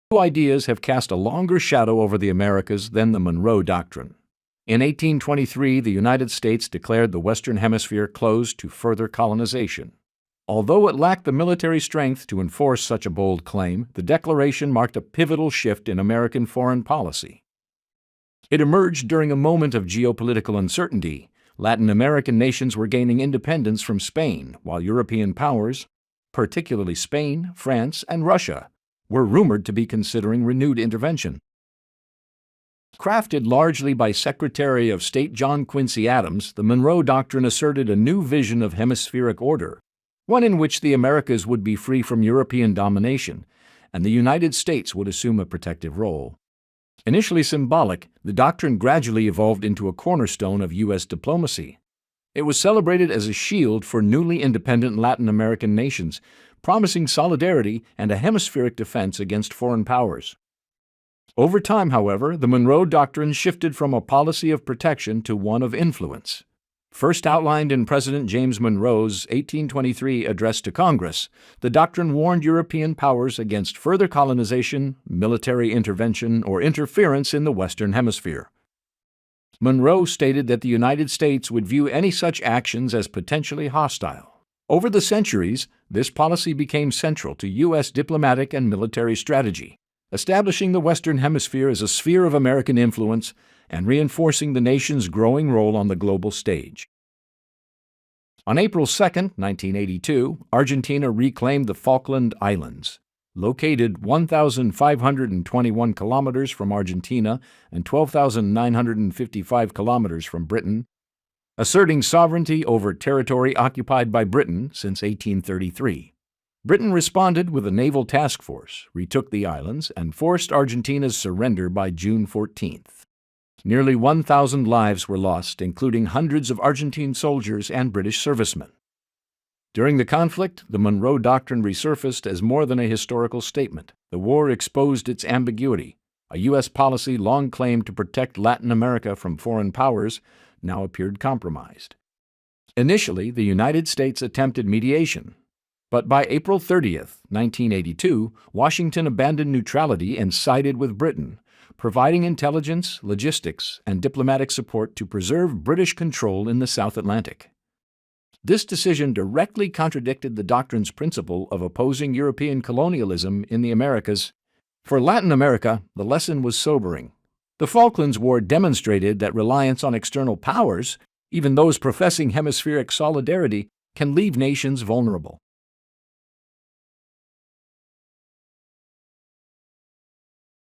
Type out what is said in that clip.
Two ideas have cast a longer shadow over the Americas than the Monroe Doctrine. In 1823, the United States declared the Western Hemisphere closed to further colonization. Although it lacked the military strength to enforce such a bold claim, the declaration marked a pivotal shift in American foreign policy. It emerged during a moment of geopolitical uncertainty. Latin American nations were gaining independence from Spain, while European powers, particularly Spain, France, and Russia, were rumored to be considering renewed intervention. Crafted largely by Secretary of State John Quincy Adams, the Monroe Doctrine asserted a new vision of hemispheric order, one in which the Americas would be free from European domination, and the United States would assume a protective role. Initially symbolic, the doctrine gradually evolved into a cornerstone of U.S. diplomacy. It was celebrated as a shield for newly independent Latin American nations, promising solidarity and a hemispheric defense against foreign powers. Over time, however, the Monroe Doctrine shifted from a policy of protection to one of influence. First outlined in President James Monroe's 1823 address to Congress, the doctrine warned European powers against further colonization, military intervention, or interference in the Western Hemisphere. Monroe stated that the United States would view any such actions as potentially hostile. Over the centuries, this policy became central to U.S. diplomatic and military strategy, establishing the Western Hemisphere as a sphere of American influence and reinforcing the nation's growing role on the global stage. On April 2, 1982, Argentina reclaimed the Falkland Islands, located 1,521 kilometers from Argentina and 12,955 kilometers from Britain, asserting sovereignty over territory occupied by Britain since 1833. Britain responded with a naval task force, retook the islands, and forced Argentina's surrender by June 14th. Nearly 1,000 lives were lost, including hundreds of Argentine soldiers and British servicemen. During the conflict, the Monroe Doctrine resurfaced as more than a historical statement. The war exposed its ambiguity. A U.S. policy long claimed to protect Latin America from foreign powers now appeared compromised. Initially, the United States attempted mediation, but by April 30, 1982, Washington abandoned neutrality and sided with Britain, providing intelligence, logistics, and diplomatic support to preserve British control in the South Atlantic. This decision directly contradicted the doctrine's principle of opposing European colonialism in the Americas. For Latin America, the lesson was sobering. The Falklands War demonstrated that reliance on external powers, even those professing hemispheric solidarity, can leave nations vulnerable.